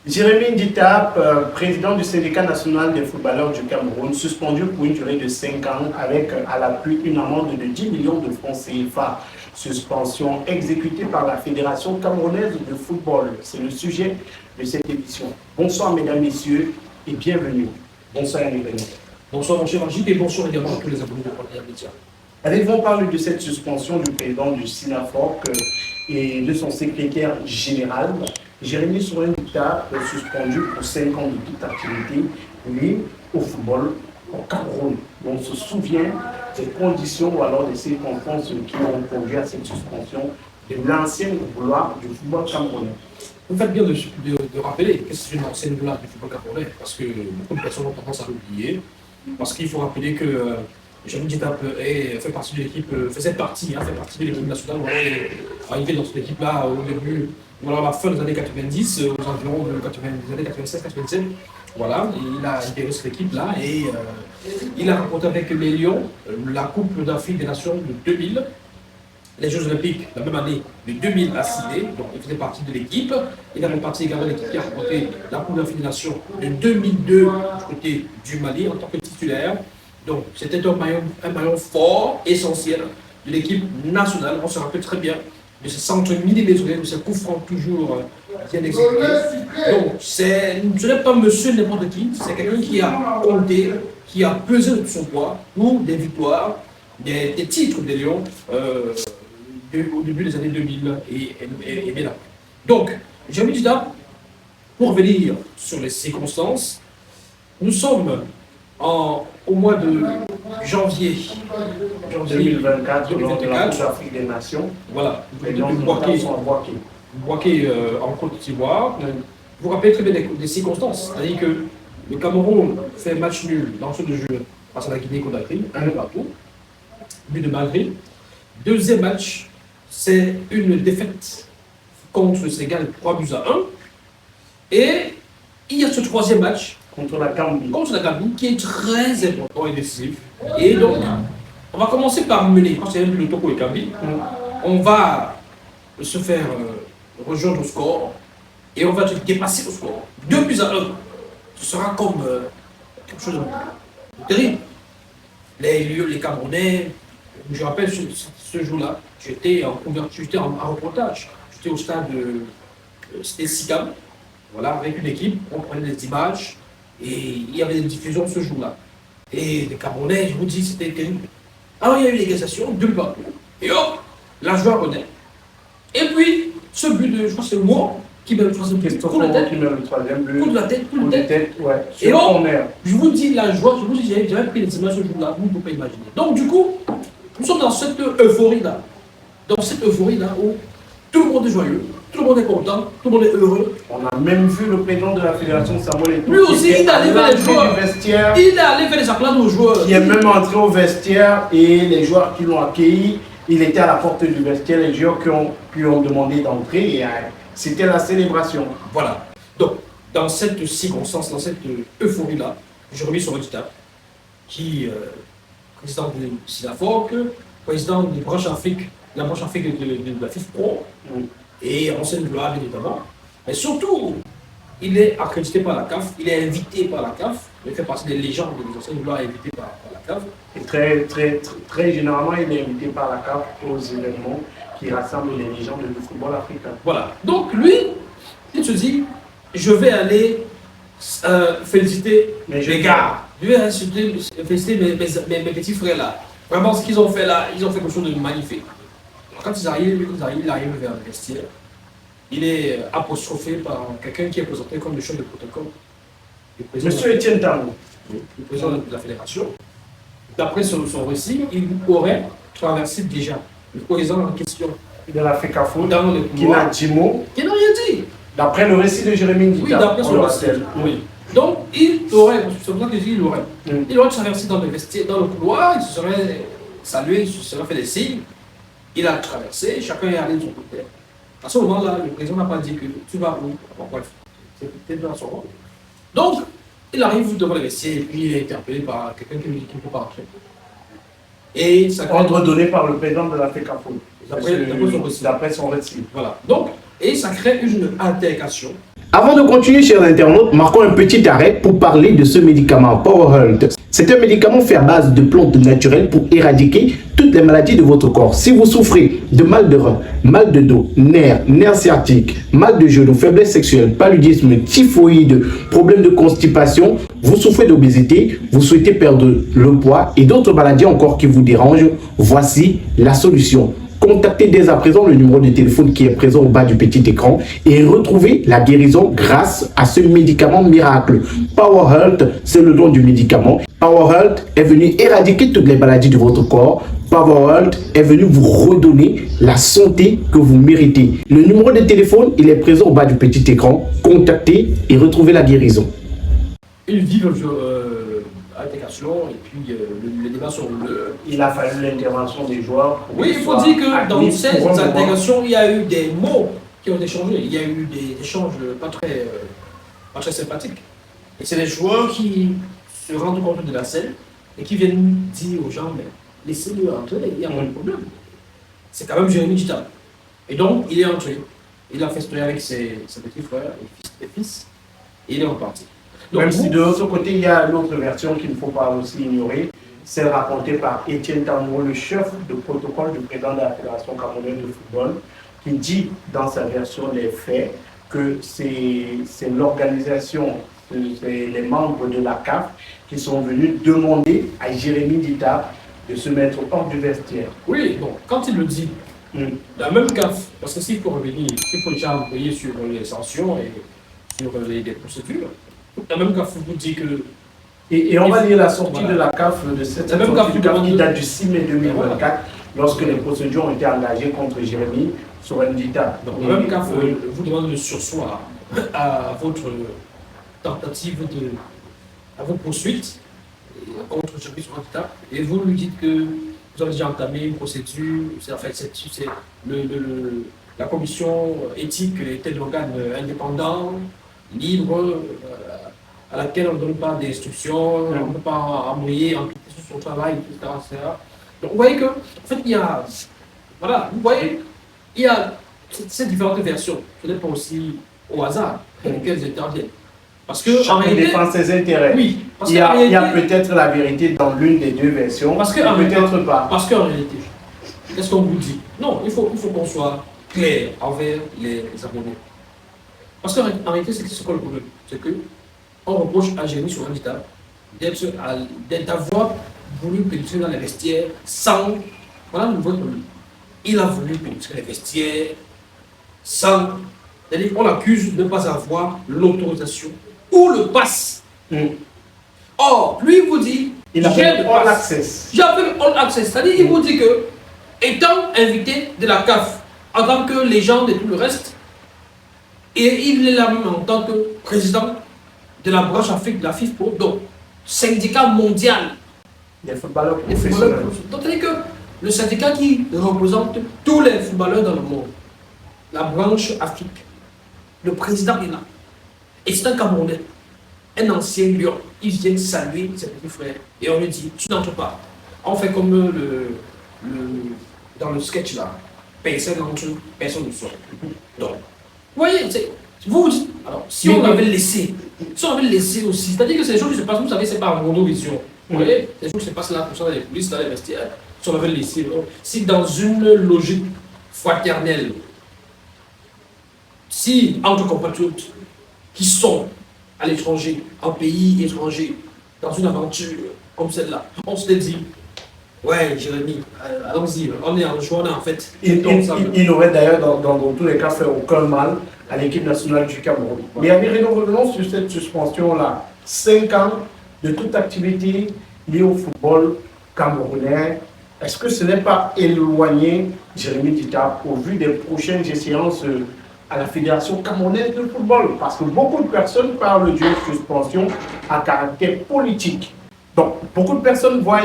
Jérémy Ndita, président du syndicat national des footballeurs du Cameroun, suspendu pour une durée de 5 ans avec à l'appui une amende de 10 millions de francs CFA. Suspension exécutée par la Fédération camerounaise de football. C'est le sujet de cette émission. Bonsoir mesdames, messieurs et bienvenue. Bonsoir Yannick. Bonsoir mon cher Angip et bonsoir également à tous les abonnés de Première Média. Allez-vous parler de cette suspension du président du SINAFOC et de son secrétaire général, Jérémy Ndita, suspendu pour 5 ans de toute activité liée au football au Cameroun. On se souvient des conditions ou alors des circonstances qui ont conduit à cette suspension de l'ancienne gloire du football camerounais. Vous faites bien de rappeler que c'est une ancienne gloire du football camerounais parce que beaucoup de personnes ont tendance à l'oublier. Parce qu'il faut rappeler que Jérémy Ndita fait partie de l'équipe, faisait partie de l'équipe nationale. Voilà, il est arrivé dans cette équipe-là au début, voilà, à la fin des années 90, aux environs des années 96-97. Voilà, il a intégré cette équipe-là et il a remporté avec les Lions la Coupe d'Afrique des Nations de 2000, les Jeux Olympiques la même année de 2000 à Sydney, donc il faisait partie de l'équipe. Il a fait partie également de l'équipe qui a remporté la Coupe d'Afrique des Nations de 2002 du côté du Mali en tant que titulaire. Donc c'était un maillon fort, essentiel de l'équipe nationale. On se rappelle très bien de ce centre millimétré, de ce coup franc toujours bien exécuté. Donc ce n'est pas monsieur n'importe qui, c'est quelqu'un qui a compté, qui a pesé de son poids pour des victoires, des titres des Lions au début des années 2000 et bien après. Donc, Jérémy Ndita, pour revenir sur les circonstances, nous sommes au mois de janvier 2024, lors de la Coupe d'Afrique des Nations. Voilà, Boaké en Côte d'Ivoire. Vous vous rappelez très bien des circonstances, c'est-à-dire que le Cameroun fait match nul dans ce de jeu face à la Guinée-Conakry, un partout, but de Madrid. Deuxième match, c'est une défaite contre le Sénégal, 3-1. Et il y a ce troisième match contre la Gambie, qui est très important et décisif. Et donc, on va commencer par mener, quand c'est le Togo et Gambie, on va se faire rejoindre au score et on va dépasser le score. 2-1. Ce sera comme quelque chose de terrible. Les Camerounais, je rappelle ce jour-là, j'étais en reportage. J'étais au stade c'était SICAM, voilà, avec une équipe, on prenait des images et il y avait des diffusions ce jour-là. Et les Camerounais, je vous dis, c'était terrible. Alors il y a eu l'égalisation, 2 buts. Et hop, la joie renaît. Et puis, ce but de, je crois que c'est le Moore qui met le troisième but. Coup de la tête, coup de tête. Ouais. Et donc, je vous dis la joie, je vous dis, j'avais pris les images ce jour-là, vous ne pouvez pas imaginer. Donc du coup, nous sommes dans cette euphorie-là. Dans cette euphorie-là où tout le monde est joyeux, tout le monde est content, tout le monde est heureux. On a même vu le président de la fédération, Samuel Eto'o. Lui aussi, il est allé vers les joueurs. Il est allé faire des acclamations aux joueurs. Il est même entré au vestiaire et les joueurs qui l'ont accueilli, il était à la porte du vestiaire, les joueurs qui ont demandé d'entrer et c'était la célébration. Voilà. Donc, dans cette circonstance, dans cette euphorie-là, je remis sur Ndita, qui président de SINAFOC, président de la branche Afrique de la FIFPro, et ancienne gloire, bien évidemment. Mais surtout, il est accrédité par la CAF, il est invité par la CAF, il fait partie des légendes des anciennes gloires invitées par la CAF. Et très généralement, il est invité par la CAF aux événements qui rassemblent les légendes du football africain. Voilà. Donc lui, il se dit, je vais aller féliciter les gars. Je vais féliciter mes petits frères là. Vraiment, ce qu'ils ont fait là, ils ont fait quelque chose de magnifique. Quand il arrive vers le vestiaire, il est apostrophé par quelqu'un qui est présenté comme le chef de protocole. Monsieur Etienne Tamou, le président de la fédération. D'après son récit, il aurait traversé déjà le président en question de la FECAFO, qui n'a rien dit. D'après le récit de Jérémy Ndita. Oui, d'après son récit. Oui. Donc, il aurait traversé dans le vestiaire, dans le couloir, il se serait salué, il se serait fait des signes. Il a traversé, chacun est allé de son côté. À ce moment-là, le président n'a pas dit que tu vas où. Bon, bref, c'était dans son rôle. Donc, il arrive devant le vestiaire et puis il est interpellé par quelqu'un qui lui dit qu'il ne peut pas entrer. Et ça ordre donné par le président de la FECAFO. D'après son récit. D'après son récit. Voilà. Donc, et ça crée une altercation. À Avant de continuer, chers internautes, marquons un petit arrêt pour parler de ce médicament PowerHealth. C'est un médicament fait à base de plantes naturelles pour éradiquer toutes les maladies de votre corps. Si vous souffrez de mal de rein, mal de dos, nerfs sciatiques, mal de genoux, faiblesse sexuelle, paludisme, typhoïde, problème de constipation, vous souffrez d'obésité, vous souhaitez perdre le poids et d'autres maladies encore qui vous dérangent, voici la solution. Contactez dès à présent le numéro de téléphone qui est présent au bas du petit écran et retrouvez la guérison grâce à ce médicament miracle. PowerHealth, c'est le nom du médicament. PowerHealth est venu éradiquer toutes les maladies de votre corps. PowerHealth est venu vous redonner la santé que vous méritez. Le numéro de téléphone, il est présent au bas du petit écran. Contactez et retrouvez la guérison. Une vive intégration et puis le débat sur le... Il a fallu l'intervention des joueurs. Oui, il faut dire que dans ces intégrations, il y a eu des mots qui ont été changés. Il y a eu des échanges pas très sympathiques. Et c'est les joueurs qui se rendent compte de la scène et qui viennent dire aux gens, mais laissez-le entrer, il n'y a pas de problème. C'est quand même Jérémy Djita. Et donc, il est entré. Il a festoyé avec ses petits frères et fils. Et il est reparti. Donc, même si de l'autre côté, il y a l'autre version qu'il ne faut pas aussi ignorer, celle racontée par Étienne Tango, le chef de protocole du président de la Fédération camerounaise de football, qui dit dans sa version des faits que c'est l'organisation, c'est les membres de la CAF qui sont venus demander à Jérémy Djita de se mettre hors du vestiaire. Oui, bon, quand il le dit, la même CAF, parce que s'il faut revenir, il faut déjà envoyer sur les sanctions et sur les procédures, la même CAF vous dit que... Et on va lire la sortie de la CAF de cette sortie qui date du 6 mai 2024, lorsque les procédures ont été engagées contre Jérémy Djita. Donc la même CAF vous demande de surseoir à votre tentative à vos poursuites contre Jérémy Djita, et vous lui dites que vous avez déjà entamé une procédure, c'est la commission éthique était un organe indépendant, libre, à laquelle on ne donne pas d'instructions, on ne peut pas envoyer, enquêter sur son travail, etc. Donc vous voyez que, en fait, il y a, voilà, vous voyez, il y a ces différentes versions. Ce n'est pas aussi au hasard lesquelles elles interviennent. Parce que, chacun défend ses intérêts. Oui, parce il y a peut-être la vérité dans l'une des deux versions, parce que peut-être pas. Parce qu'en réalité, qu'est-ce qu'on vous dit? Non, il faut qu'on soit clair envers les abonnés. Parce qu'en réalité, c'est quoi le problème? C'est qu'on reproche à Jérémy Djita d'avoir voulu pénétrer dans les vestiaires sans... Voilà le vrai problème. Il a voulu pénétrer les vestiaires sans... C'est-à-dire qu'on l'accuse de ne pas avoir l'autorisation ou le pass. Or, lui, il vous dit... Il a fait le all access. J'ai fait le all access. C'est-à-dire qu'il vous dit que, étant invité de la CAF, en tant que légende et tout le reste, et il est là même en tant que président de la branche Afrique de la FIFPro, donc syndicat mondial des footballeurs professionnels. Donc c'est-à-dire que le syndicat qui représente tous les footballeurs dans le monde, la branche Afrique, le président est là. Et c'est un Camerounais, un ancien lion. Il vient saluer ses petits frères et on lui dit, tu n'entres pas. On fait comme dans le sketch là, personne n'entre, personne ne sort. Donc, vous voyez, vous dites, alors, si on avait laissé aussi, c'est-à-dire que ces choses qui se passent, vous savez, c'est pas en monovision. Vous voyez, ces choses qui se passent là, pour ça, dans les coulisses, dans les vestiaires, si on avait laissé, si dans une logique fraternelle, si entre compatriotes qui sont à l'étranger, en pays étranger, dans une aventure comme celle-là, on se dit, ouais, Jérémy, allons-y, on est en joie, en fait. Il aurait d'ailleurs, dans tous les cas, fait aucun mal à l'équipe nationale du Cameroun. Mais revenons sur cette suspension-là. 5 ans de toute activité liée au football camerounais. Est-ce que ce n'est pas éloigné, Jérémy Djita, au vu des prochaines échéances à la Fédération camerounaise de football? Parce que beaucoup de personnes parlent d'une suspension à caractère politique. Donc, beaucoup de personnes voient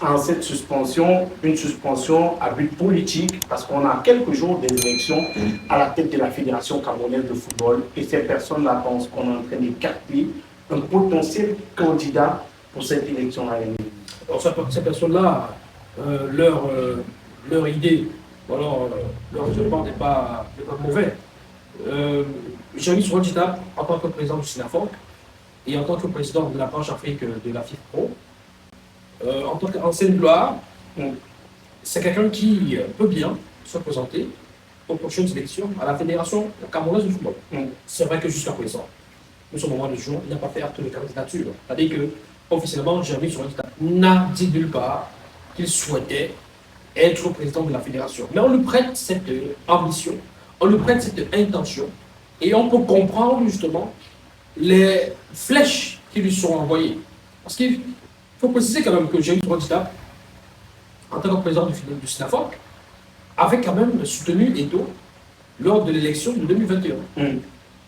en cette suspension une suspension à but politique parce qu'on a quelques jours des élections à la tête de la Fédération camerounaise de football et ces personnes-là pensent qu'on est en train d'écarter un potentiel candidat pour cette élection à venir. Alors, ces personnes-là, leur idée, ou alors leur raisonnement n'est pas mauvais. j'ai mis sur le GitHub en tant que président du SINAFOC et en tant que président de la branche Afrique de la FIFPRO. En tant qu'ancienne gloire, c'est quelqu'un qui peut bien se présenter aux prochaines élections à la Fédération camerounaise de football. C'est vrai que jusqu'à présent, nous sommes au mois de juin, il n'a pas fait acte de candidature. C'est-à-dire que, officiellement, Jérémy Souranjita n'a dit nulle part qu'il souhaitait être président de la fédération. Mais on lui prête cette ambition, on lui prête cette intention, et on peut comprendre justement les flèches qui lui sont envoyées. Parce qu'il faut préciser quand même que Jérémy Souranjita, en tant que président du SINAFOC, avait quand même soutenu Eto'o lors de l'élection de 2021.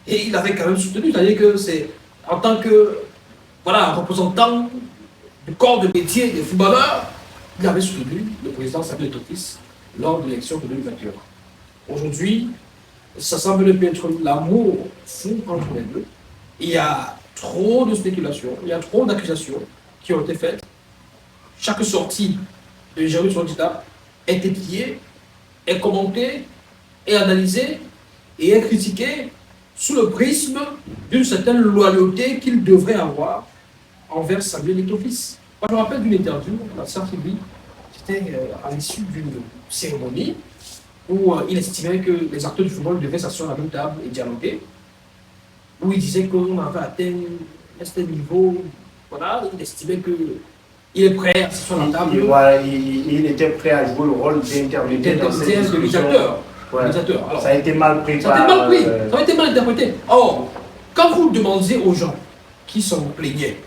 Et il avait quand même soutenu, c'est-à-dire que c'est en tant que représentant du corps de métier des footballeurs, il avait soutenu le président Samuel Eto'o Fils lors de l'élection de 2021. Aujourd'hui, ça semble être l'amour fou entre les deux. Il y a trop de spéculations, il y a trop d'accusations qui ont été faites. Chaque sortie de Jérémy Souranjita est étudiée, est commentée, est analysée et est critiquée sous le prisme d'une certaine loyauté qu'il devrait avoir envers Samuel Eto'o Fils. Moi, je me rappelle d'une interview dans Sartre-Libye, c'était à l'issue d'une cérémonie où il estimait que les acteurs du football devaient s'asseoir à la même table et dialoguer, où il disait qu'on avait atteint un certain niveau, voilà, il estimait qu'il est prêt à s'asseoir à la table. Il était prêt à jouer le rôle d'intermédiaire dans cette discussion. Alors, ça a été mal pris. Ça a été mal interprété. Or, quand vous demandez aux gens qui s'en plaignaient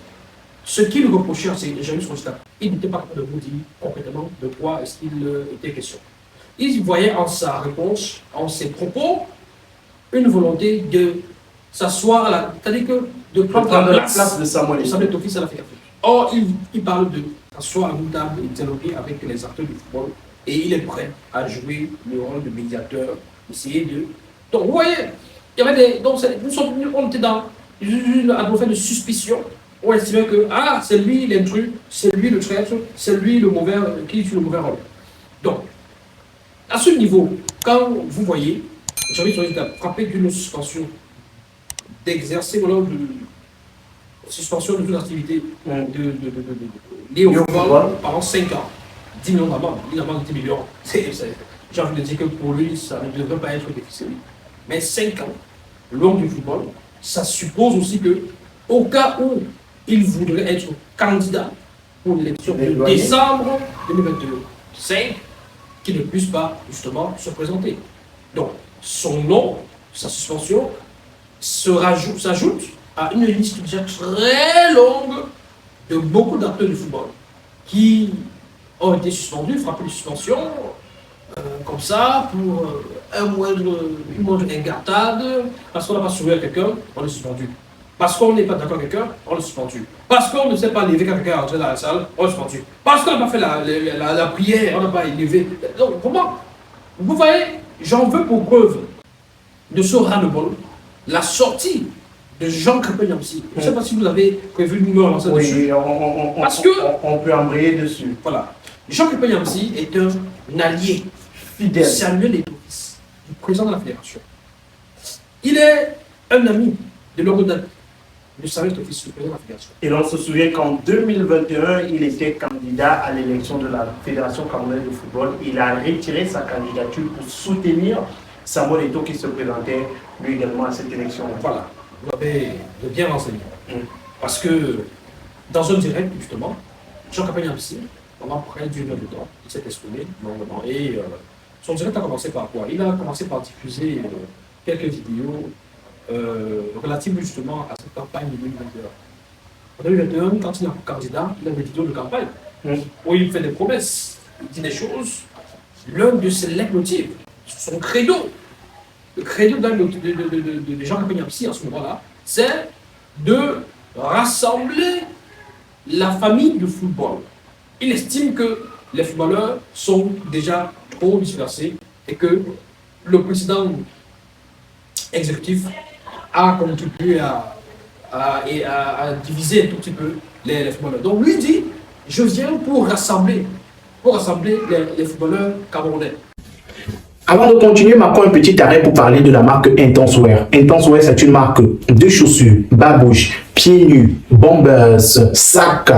ce qu'ils reprochaient à Jérémy Souranjita, il n'était pas capable de vous dire concrètement de quoi est-ce qu'il était question. Ils voyaient en sa réponse, en ses propos, une volonté de s'asseoir, c'est-à-dire que de prendre la place de Samuel Eto'o Fils à la fédération. Or, il parle de s'asseoir à une table et dialoguer avec les acteurs du football, et il est prêt à jouer le rôle de médiateur, essayer de... Donc, vous voyez, il y avait des... Donc, on était dans une atmosphère de suspicion. On estimait que, c'est lui l'intrus, c'est lui le traître, c'est lui le mauvais, qui joue le mauvais rôle. Donc, à ce niveau, quand vous voyez, Jérémy Souranjita frappé d'une suspension d'exercer le rôle de suspension de toute activité liée au football pendant 5 ans, 10 millions d'amende, une amende de 10 millions, j'ai envie de dire que pour lui, ça ne devrait pas être difficile. Mais 5 ans, loin du football, ça suppose aussi que, au cas où il voudrait être candidat pour l'élection de décembre 2025, qu'il ne puisse pas justement se présenter. Donc, son nom, sa suspension, s'ajoute à une liste déjà très longue de beaucoup d'acteurs du football qui ont été suspendus, frappés de suspension, comme ça, pour une moindre incartade, parce qu'on n'a pas souri à quelqu'un, on est suspendu. Parce qu'on n'est pas d'accord avec quelqu'un, on est suspendu. Parce qu'on ne sait pas lever quand quelqu'un est entré dans la salle, on est suspendu. Parce qu'on n'a pas fait la prière, on n'a pas élevé. Donc, comment? Vous voyez, j'en veux pour preuve de ce ras-le-bol la sortie de Jean Crépin-Niampsy. Je ne sais pas si vous avez prévu une numéro lancée dessus. Oui, on peut embrayer dessus. Voilà. Jean Crépin-Niampsy est un allié fidèle. Samuel Eto'o Fils, du président de la fédération. Il est un ami de longue date de Samuel Eto'o Fils, le président de la fédération. Et l'on se souvient qu'en 2021, il était candidat à l'élection de la Fédération camerounaise de football. Il a retiré sa candidature pour soutenir Samuel Eto'o qui se présentait lui également à cette élection. Voilà, vous avez de bien renseigné. Parce que dans un direct, justement, Jean Crépin-Niampsy, pendant près d'une heure de temps, il s'est exprimé longuement. Et son direct a commencé par quoi? Il a commencé par diffuser quelques vidéos relatives justement à cette campagne de 2021. En 2021, quand il est candidat, il a des vidéos de campagne où il fait des promesses, il dit des choses. L'un de ses leitmotifs, son credo, le credo de Jean Crépin-Niampsy à ce moment-là, c'est de rassembler la famille du football. Il estime que les footballeurs sont déjà trop dispersés et que le président exécutif a contribué à diviser un tout petit peu les footballeurs. Donc lui dit, je viens pour rassembler les footballeurs camerounais. Avant de continuer, marquons un petit arrêt pour parler de la marque Intenswear. Intenswear, c'est une marque de chaussures, babouches, pieds nus, bombers, sacs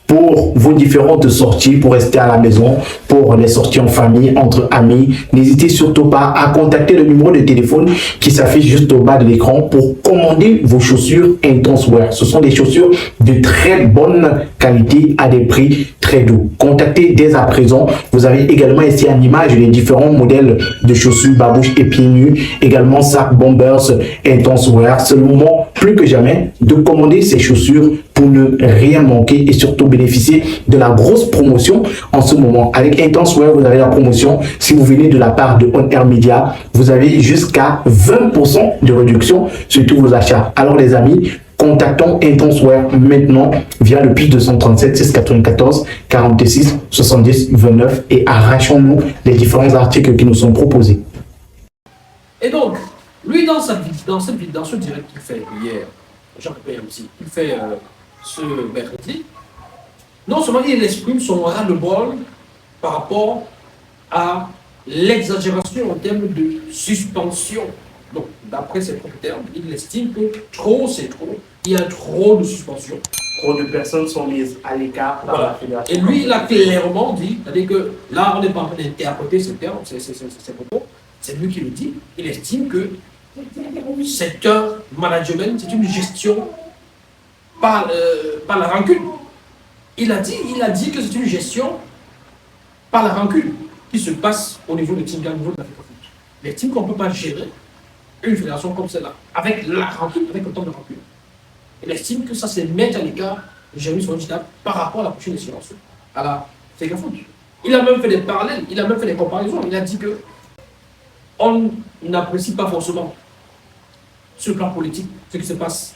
pour vos différentes sorties, pour rester à la maison, pour les sorties en famille, entre amis. N'hésitez surtout pas à contacter le numéro de téléphone qui s'affiche juste au bas de l'écran pour commander vos chaussures Intenswear. Ce sont des chaussures de très bonne qualité à des prix très doux. Contactez dès à présent. Vous avez également ici en image les différents modèles de chaussures, babouches et pieds nus, également sacs, bombers, Intenswear. C'est le moment plus que jamais de commander ces chaussures pour ne rien manquer et surtout bénéficier de la grosse promotion en ce moment. Avec Intenswear, vous avez la promotion. Si vous venez de la part de On Air Media, vous avez jusqu'à 20% de réduction sur tous vos achats. Alors les amis, contactons Intenswear maintenant via le plus 237 694 46 70 29 et arrachons-nous les différents articles qui nous sont proposés. Et donc, lui, dans ce direct qu'il fait hier, Jean-Pierre aussi, il fait ce mercredi, non seulement il exprime son ras-le-bol par rapport à l'exagération en termes de suspension. Donc, d'après ses propres termes, il estime que trop, c'est trop. Il y a trop de suspension. Trop de personnes sont mises à l'écart par la fédération. Et lui, il a clairement dit, c'est-à-dire que là, on n'est pas en train d'interpréter ces termes, ces propos. C'est lui qui le dit. Il estime que c'est un management, c'est une gestion par la rancune. Il a dit que c'est une gestion par la rancune qui se passe au niveau de Tinga, au niveau de l'Afrique. Il estime qu'on ne peut pas gérer une fédération comme celle-là, avec la rancune, avec autant de rancune. Il estime que ça, c'est mettre à l'écart Jérémy Sonjita par rapport à la prochaine échéance, à la FECAFOOT. Il a même fait des parallèles, il a même fait des comparaisons. Il a dit que on n'apprécie pas forcément sur le plan politique ce qui se passe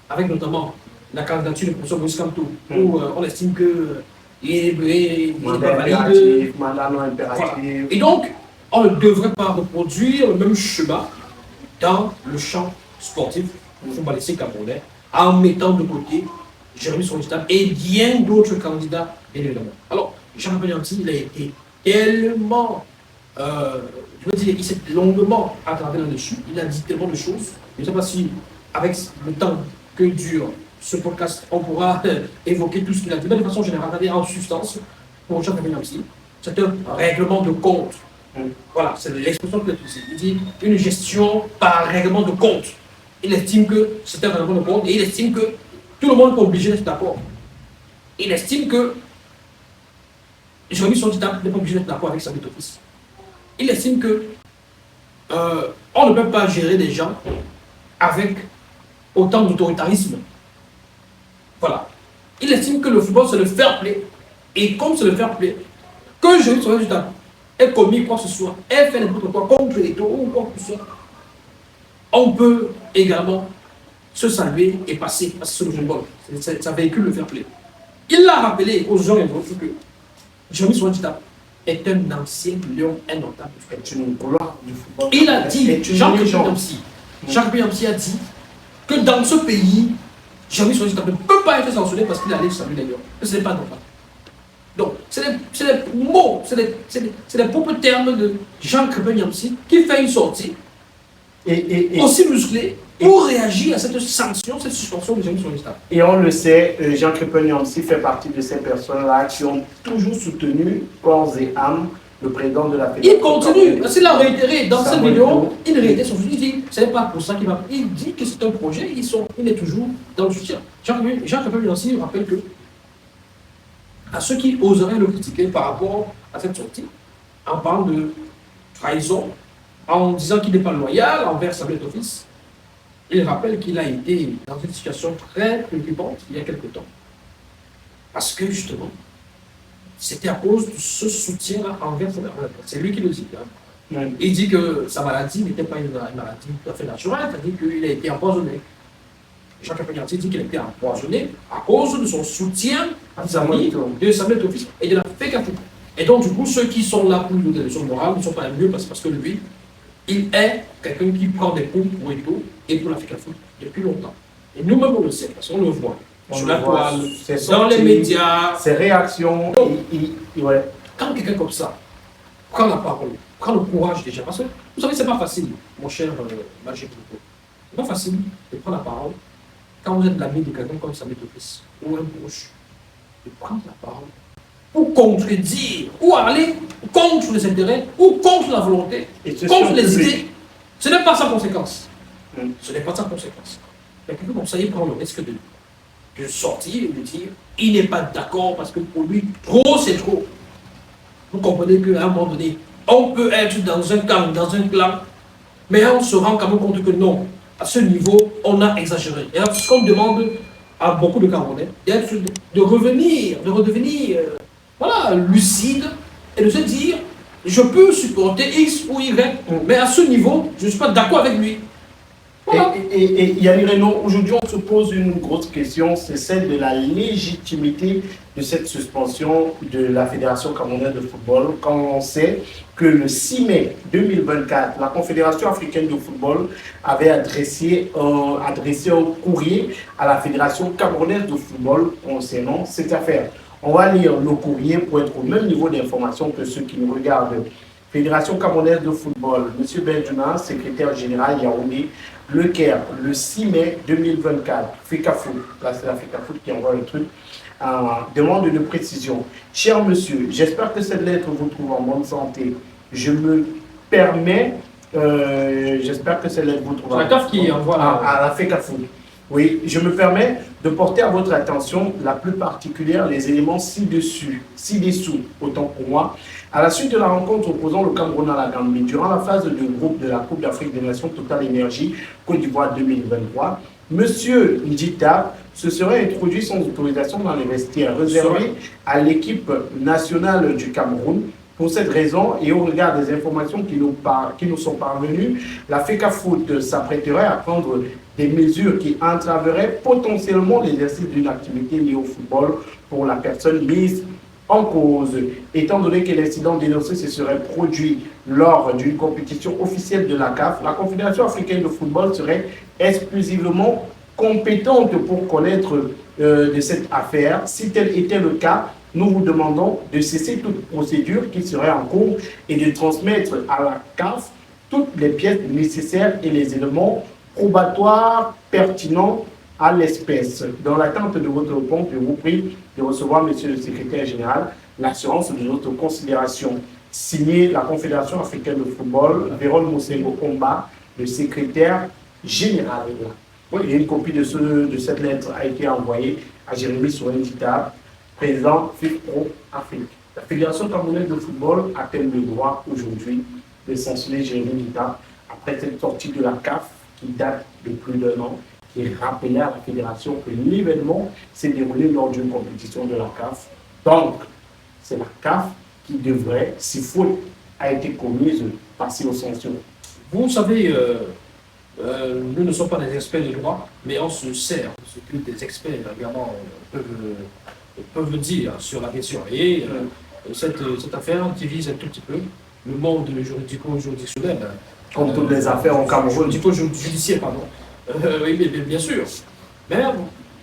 avec notamment la candidature du professeur Moïse Kamto, où on estime que il n'est pas valide. Mandat non impératif. Voilà. Et donc, on ne devrait pas reproduire le même schéma dans le champ sportif footballistique camerounais en mettant de côté Jérémy Sonjita et bien d'autres candidats, bien évidemment. Alors, Jean-Pierre Niamsi, il a été tellement, je veux dire, il s'est longuement attardé là-dessus, il a dit tellement de choses. Je ne sais pas si, avec le temps que dure ce podcast, on pourra évoquer tout ce qu'il a dit, mais de façon générale, en substance, pour Jean-Pierre Niamsi, c'est un règlement de compte. Voilà, c'est l'expression qu'il a utilisée. Il dit une gestion par règlement de compte. Il estime que c'est un règlement de compte et il estime que tout le monde est obligé d'être d'accord. Il estime que Jérémy Sonjita n'est pas obligé d'être d'accord avec sa office. Il estime que on ne peut pas gérer des gens avec autant d'autoritarisme. Voilà. Il estime que le football, c'est le fair play. Et comme c'est le fair play, que Jérémy Sonjita ait commis quoi que ce soit, ait fait n'importe quoi contre les taux ou quoi que ce soit, on peut également se saluer et passer, parce que c'est le football. Ça véhicule le fair play. Il l'a rappelé aux gens et aux autres que Jérémy Sonjita est un ancien lion, un notable du football. C'est une gloire du football. Il a dit, Jean-Pierre Niamsi a dit que dans ce pays, Jérémy Sonjita ne peut pas être sanctionné parce qu'il allait saluer les lions. Ce n'est pas normal. Donc, c'est des mots, c'est des propres termes de Jean-Pierre Niamsi qui fait une sortie aussi musclée pour réagir à cette sanction, cette suspension de Jérémy Sonjita. Et on le sait, Jean-Pierre Niamsi fait partie de ces personnes-là qui ont toujours soutenu corps et âme le président de la fédération. Il continue, s'il a réitéré dans cette vidéo, il réitère son soutien, il dit, ce n'est pas pour ça qu'il va. Il dit que c'est un projet, il est toujours dans le soutien. Jean-Pierre Niamsi rappelle que à ceux qui oseraient le critiquer par rapport à cette sortie, en parlant de trahison, en disant qu'il n'est pas loyal envers sa bête office, il rappelle qu'il a été dans une situation très préoccupante il y a quelque temps. Parce que justement, c'était à cause de ce soutien-là envers sa bête. C'est lui qui le dit. Hein. Il dit que sa maladie n'était pas une maladie tout à fait naturelle, c'est-à-dire qu'il a été empoisonné. Jean-Pierre Niamsi dit qu'il a été empoisonné à cause de son soutien à sa famille, de sa bête office et de la FECAFOOT. Et donc, du coup, ceux qui sont là pour lui donner des leçons morales ne sont pas les mieux parce que lui, il est quelqu'un qui prend des coups pour Eto et pour la FECAFOOT depuis longtemps. Et nous-mêmes, on le sait, parce qu'on le voit. Sur la toile, dans les médias. Ses réactions. Ouais. Quand quelqu'un comme ça prend la parole, prend le courage déjà. Parce que, vous savez, c'est pas facile, mon cher Magic Nico. C'est pas facile de prendre la parole quand vous êtes l'ami de quelqu'un comme Samuel Topis ou un proche. De prendre la parole pour contredire, ou aller contre les intérêts, ou contre la volonté, contre les idées. Ce n'est pas sans conséquence. Ce n'est pas sans conséquence. Mais quelqu'un comme ça, il prend le risque de sortir et de dire il n'est pas d'accord parce que pour lui, trop c'est trop. Vous comprenez qu'à un moment donné, on peut être dans un camp, dans un clan, mais on se rend quand même compte que non, à ce niveau, on a exagéré. Et alors, ce qu'on demande à beaucoup de Camerounais, de revenir, de redevenir voilà, lucide et de se dire je peux supporter X ou Y, mais à ce niveau, je ne suis pas d'accord avec lui. Voilà. Et Yannick Reynaud, aujourd'hui, on se pose une grosse question, c'est celle de la légitimité de cette suspension de la Fédération camerounaise de football, quand on sait que le 6 mai 2024, la Confédération africaine de football avait adressé un courrier à la Fédération camerounaise de football concernant cette affaire. On va lire le courrier pour être au même niveau d'information que ceux qui nous regardent. Fédération camerounaise de football, M. Benjouna, secrétaire général Yaoundé, Le Caire, le 6 mai 2024, FECAFOOT, là c'est la FECAFOOT qui envoie le truc, demande de précision. Cher monsieur, j'espère que cette lettre vous trouve en bonne santé. Je me permets, j'espère que cette lettre vous trouve en bonne santé. À la FECAFOOT. Oui, je me permets de porter à votre attention la plus particulière les éléments ci-dessous, autant pour moi. À la suite de la rencontre opposant le Cameroun à la Gambie, durant la phase de groupe de la Coupe d'Afrique des Nations Total Énergie Côte d'Ivoire 2023, M. Ndjita se serait introduit sans autorisation dans les vestiaires réservés à l'équipe nationale du Cameroun. Pour cette raison, et au regard des informations qui nous sont parvenues, la FECAFOOT s'apprêterait à prendre des mesures qui entraveraient potentiellement l'exercice d'une activité liée au football pour la personne mise en cause. Étant donné que l'incident dénoncé se serait produit lors d'une compétition officielle de la CAF, la Confédération africaine de football serait exclusivement compétente pour connaître de cette affaire. Si tel était le cas, nous vous demandons de cesser toute procédure qui serait en cours et de transmettre à la CAF toutes les pièces nécessaires et les éléments probatoires pertinents à l'espèce. Dans l'attente de votre réponse, je vous prie de recevoir, monsieur le secrétaire général, l'assurance de notre considération. Signé la Confédération africaine de football, Véron Moussengo Komba, le secrétaire général. Oui, et une copie de cette lettre a été envoyée à Jérémy Sourendita, président FIFPro Afrique. La Fédération camerounaise de football a-t-elle le droit aujourd'hui de sanctionner Jérémy Dita après cette sortie de la CAF qui date de plus d'1 an, qui rappelait à la Fédération que l'événement s'est déroulé lors d'une compétition de la CAF. Donc, c'est la CAF qui devrait, si faute a été commise, passer aux sanctions. Vous savez, nous ne sommes pas des experts du droit, mais on se sert de ce que des experts également peuvent dire sur la question. Et cette affaire divise un tout petit peu le monde juridico-juridictionnel. Comme toutes les affaires au Cameroun. Judiciaire, pardon. Oui, bien sûr. Mais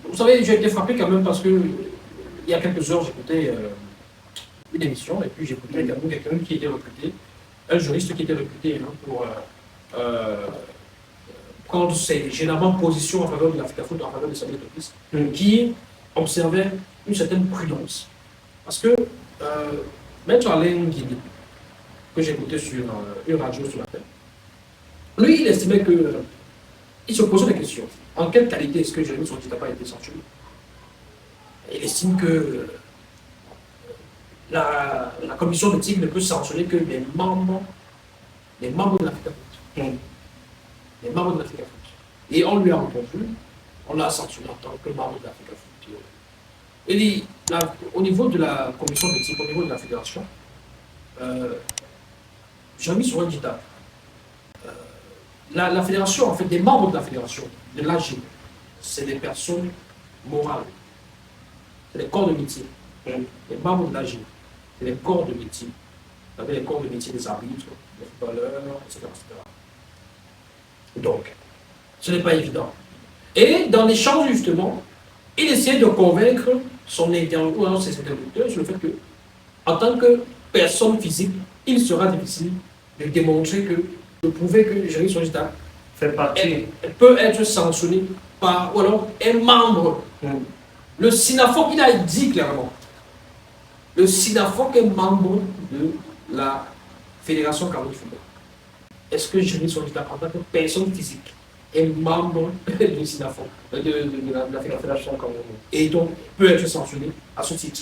vous savez, j'ai été frappé quand même parce que il y a quelques heures, j'écoutais une émission et puis j'écoutais également quelqu'un qui était recruté, un juriste qui était recruté pour prendre généralement position en faveur de la FECAFOOT, en faveur de Samuel Topis, qui observait une certaine prudence. Parce que Maître Alain Guigny, que j'écoutais sur une radio ce matin, lui, il estimait que il se posait la question, en quelle qualité est-ce que Jérémy Sourendita n'a pas été sanctionné? Il estime que la commission d'éthique ne peut sanctionner que les membres de la FECAFOOT. Les membres de la FECAFOOT. Et on lui a répondu, on l'a sanctionné en tant que membre de la FECAFOOT. Il dit, au niveau de la commission d'éthique, au niveau de la fédération, Jérémy Sourendita, la fédération, en fait, des membres de la fédération, de l'AG, c'est des personnes morales. C'est des corps de métier. Les membres de l'AG, c'est des corps de métier. Vous avez les corps de métier des arbitres, des footballeurs, etc., etc. Donc, ce n'est pas évident. Et dans l'échange, justement, il essaie de convaincre son interlocuteur, ses interlocuteurs, sur le fait que, en tant que personne physique, il sera difficile de démontrer que, de prouver que Jérémy Sonjita Fait partie. peut être sanctionné par, ou alors est membre. Le SINAFOC, il a dit clairement, le SINAFOC est membre de la Fédération Cameroun de football. Est-ce que Jérémy Sonjita, en tant que personne physique, est membre du SINAFOC, de la Fédération Cameroun, et donc peut être sanctionné à ce titre?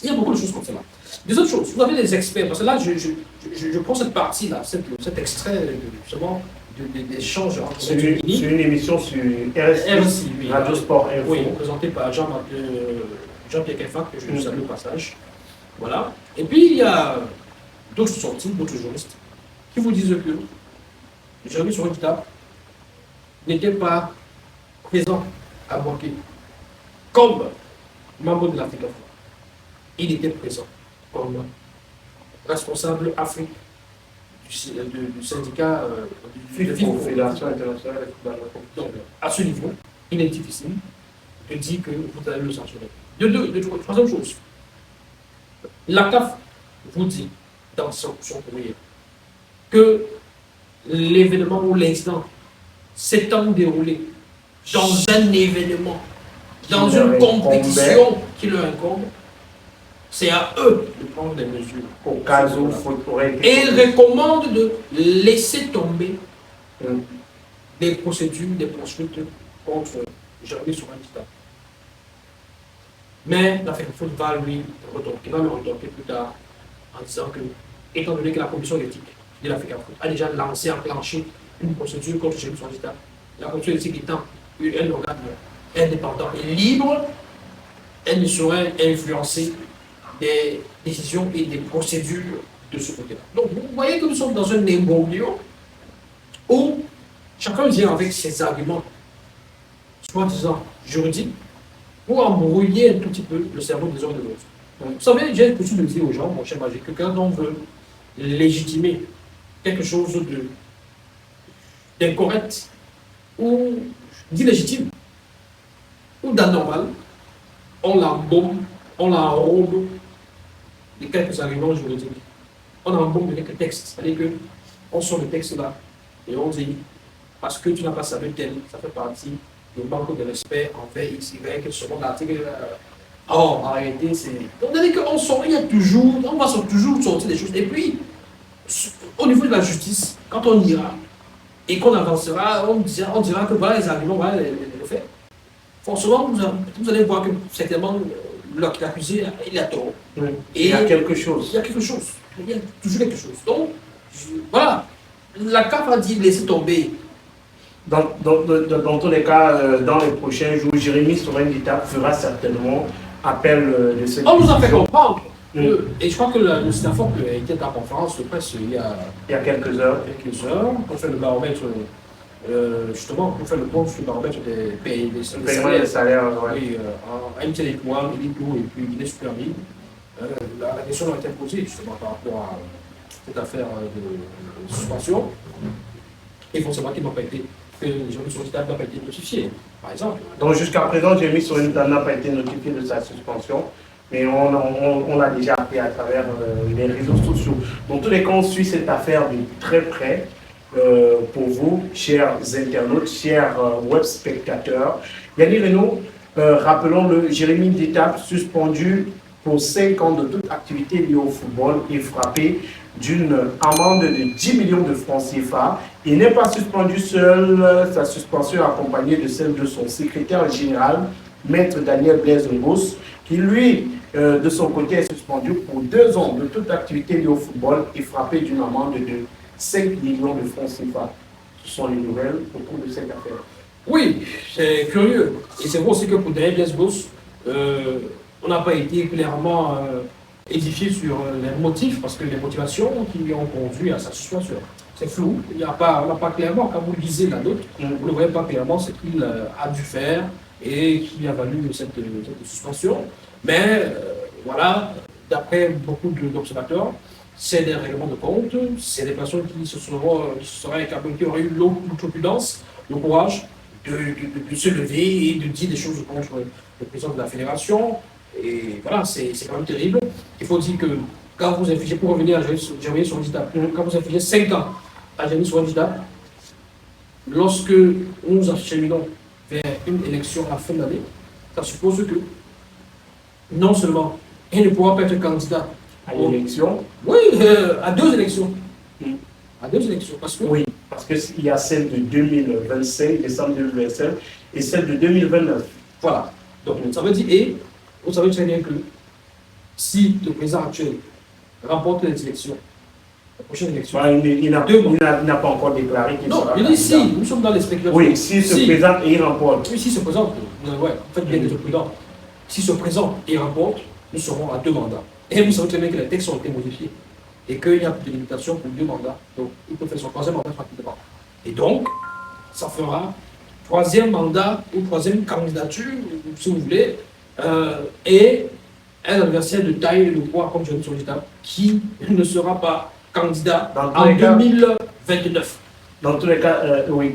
Il y a beaucoup de choses comme cela. Des autres choses, vous avez des experts, parce que là, je prends cette partie-là, cet extrait, justement, d'échange entre C'est une émission sur RSI, oui, Radio Sport Info. Oui, présentée par Jean-Pierre Kefa, que je salue au passage. Voilà. Et puis, il y a d'autres sorties, d'autres juristes, qui vous disent que Jérémy Sonjita n'était pas présent à Boaké comme membre de l'Afrique. Il était présent comme responsable Afrique du syndicat de Fédération internationale de football. Donc, à ce niveau, il est difficile de dire que vous allez le sanctionner. Troisième chose, la CAF vous dit dans son courrier que l'événement ou l'incident s'étant déroulé dans un événement, dans une compétition qui leur incombe, c'est à eux de prendre des mesures. Au cas où il aurait été. Et ils recommandent de laisser tomber des procédures, des poursuites contre Jérémy Sonjita. Mais la Fédération va lui retorquer plus tard en disant que, étant donné que la commission d'éthique de l'Afrique a déjà enclenché une procédure contre Jérémy Sonjita, la commission d'éthique étant un organe indépendant et libre, elle ne saurait influencer des décisions et des procédures de ce côté-là. Donc, vous voyez que nous sommes dans un imbroglio où chacun vient avec ses arguments, soi-disant juridiques, pour embrouiller un tout petit peu le cerveau des uns et des autres. Donc, vous savez, j'ai l'habitude de dire aux gens, mon cher Magique, que quand on veut légitimer quelque chose d'incorrect, ou d'illégitime, ou d'anormal, on l'embaume, on l'enrobe de quelques arguments juridiques. On l'embaume de quelques textes. C'est-à-dire qu'on sort le texte là et on dit, parce que tu n'as pas salué tel, ça fait partie du manque de respect envers X, Y, selon l'article. Oh, arrêtez, c'est. Donc, c'est-à-dire qu'on sort, il y a toujours, on va toujours sortir des choses. Et puis, au niveau de la justice, quand on ira et qu'on avancera, on dira que voilà les arguments, voilà les faits. Forcément, vous allez voir que certainement l'accusé, il a tort. Oui. Et il y a quelque chose. Il y a quelque chose. Il y a toujours quelque chose. Donc, voilà. La CAF a dit laisser tomber. Dans tous les cas, dans les prochains jours, Jérémy Sonjita fera certainement appel de cette. On nous a fait comprendre. Et je crois que le SINAFOC était en conférence de presse il y a quelques heures. Pour faire le baromètre, justement, pour faire le point sur le baromètre des salaires. Oui, en MTL Étoile, Lido et puis Guinée Super League. La question a été posée justement par rapport à cette affaire de suspension. Et forcément qu'il n'a pas été, que Jérémy Sonjita n'a pas été notifié, par exemple. Donc jusqu'à présent, Jérémy Sonjita n'a pas été notifié de sa suspension. Mais on l'a déjà appris à travers les réseaux sociaux. Dans tous les cas, on suit cette affaire de très près pour vous, chers internautes, chers web spectateurs. Yannick Renaud, rappelons-le, Jérémy Sonjita suspendu pour 5 ans de toute activité liée au football et frappé d'une amende de 10 millions de francs CFA. Il n'est pas suspendu seul, sa suspension est accompagnée de celle de son secrétaire général, Maître Daniel Blaise Ngos, qui lui, de son côté, est suspendu pour 2 ans de toute activité liée au football et frappé d'une amende de 5 millions de francs CFA. Ce sont les nouvelles autour de cette affaire. Oui, c'est curieux. Et c'est vrai aussi que pour Daniel Blaise Ngos, on n'a pas été clairement édifié sur les motifs, parce que les motivations qui lui ont conduit à sa suspension, c'est flou. On n'a pas clairement, quand vous lisez la note, vous ne voyez pas clairement ce qu'il a dû faire et qui a valu cette suspension. Mais voilà, d'après beaucoup d'observateurs, c'est des règlements de compte, c'est des personnes qui se seraient capables, qui auraient eu l'autoprudence, le courage de se lever et de dire des choses contre le président de la fédération. Et voilà, c'est quand même terrible. Il faut dire que quand vous infligez, pour revenir à Jérémie sur Handicap, quand vous infligez 5 ans à Jérémie sur Handicap, lorsque nous acheminons vers une élection à la fin de l'année, ça suppose que non seulement il ne pourra pas être candidat À l'élection. oui, à 2 élections. À 2 élections. Parce que, Oui, parce qu'il y a celle de 2025, décembre 2025, et celle de 2029. voilà. Donc, ça veut dire, et vous savez très bien que si le président actuel remporte les élections, la prochaine élection, Voilà, il n'a pas encore déclaré qu'il non, sera il dit si, candidat. nous sommes dans les spéculations. Oui, s'il se présente et il remporte. Oui, s'il se présente, ouais, faites bien d'être prudent. S'il se présente et remporte, nous serons à 2 mandats. Et vous savez très bien que les textes ont été modifiés et qu'il n'y a plus de limitation pour 2 mandats. Donc, il peut faire son 3e mandat rapidement. Et donc, ça fera 3e mandat ou 3e candidature, si vous voulez, et un adversaire de taille et de poids, comme je l'ai dit sur l'étape, qui ne sera pas candidat en 2029. Dans tous les cas, oui.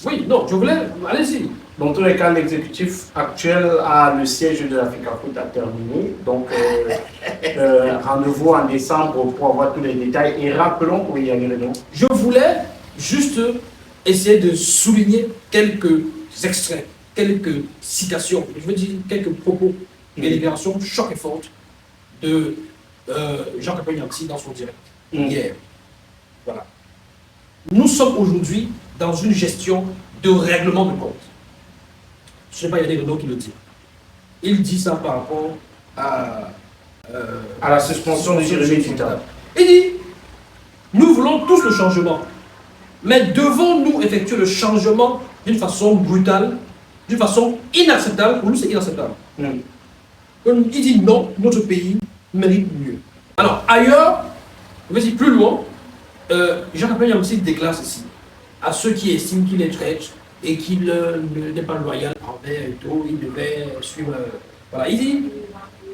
Oui, non, je voulais, allez-y. Dans tous les cas, l'exécutif actuel a le siège de l'Africa Foot à terminer. Donc, rendez-vous en décembre pour avoir tous les détails. Et rappelons, oui, il y a le nom. Je voulais juste essayer de souligner quelques extraits, quelques citations, je veux dire quelques propos, des déclarations choc et fortes de Jean Capagnanti dans son direct hier. Voilà. Nous sommes aujourd'hui dans une gestion de règlement de compte. Je ne sais pas, il y a des Renault qui le dit. Il dit ça par rapport à la suspension de Jérémie Tita. Il dit, nous voulons tous le changement, mais devons-nous effectuer le changement d'une façon brutale, d'une façon inacceptable? Pour nous, c'est inacceptable. Il dit non, notre pays mérite mieux. Alors, ailleurs, je vais dire plus loin, Jean Capagnanti déclare ceci à ceux qui estiment qu'il est traître et qu'il n'est pas loyal envers et tout, il devait suivre. Voilà, il dit,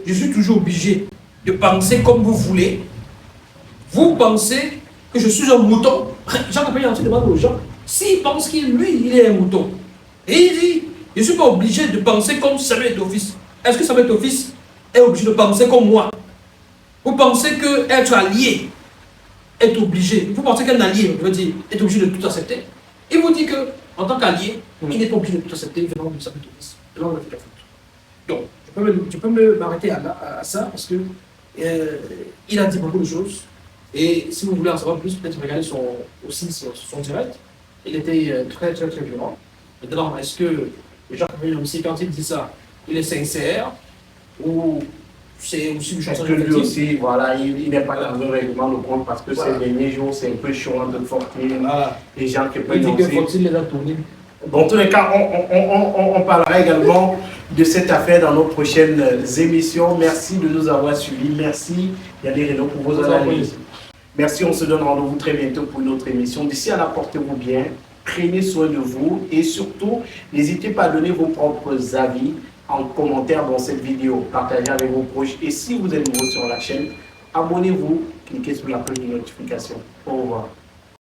je suis toujours obligé de penser comme vous voulez. Vous pensez que je suis un mouton? Jean Capagnanti demande aux gens s'ils pensent qu'il est un mouton. Et il dit, je ne suis pas obligé de penser comme Samuel Eto'o-Fils. Est-ce que Samuel Eto'o-Fils est obligé de penser comme moi? Vous pensez qu'être allié est obligé, vous pensez qu'un allié, je veux dire, est obligé de tout accepter? Il vous dit qu'en tant qu'allié, il n'est pas obligé de tout accepter venant de Samuel Eto'o-Fils. Donc, je peux m'arrêter à ça parce que il a dit beaucoup de choses. Et si vous voulez en savoir plus, peut-être regarder son direct. Il était très violent. Maintenant, est-ce que Jean Capagnanti, quand il dit ça, il est sincère ou c'est aussi du chanson? Parce que lui aussi, voilà, il n'est pas dans un règlement de compte parce que ces derniers jours, c'est un peu chaud de Fortune. Les gens qui peuvent il dit que Fortune les a tournés. Dans tous les cas, on parlera également de cette affaire dans nos prochaines émissions. Merci de nous avoir suivis. Merci Yannick Renaud pour vos analyses. Merci, on se donne rendez-vous très bientôt pour une autre émission. D'ici là, portez-vous bien, prenez soin de vous et surtout, n'hésitez pas à donner vos propres avis en commentaire dans cette vidéo. Partagez avec vos proches et si vous êtes nouveau sur la chaîne, abonnez-vous, cliquez sur la cloche de notification. Au revoir.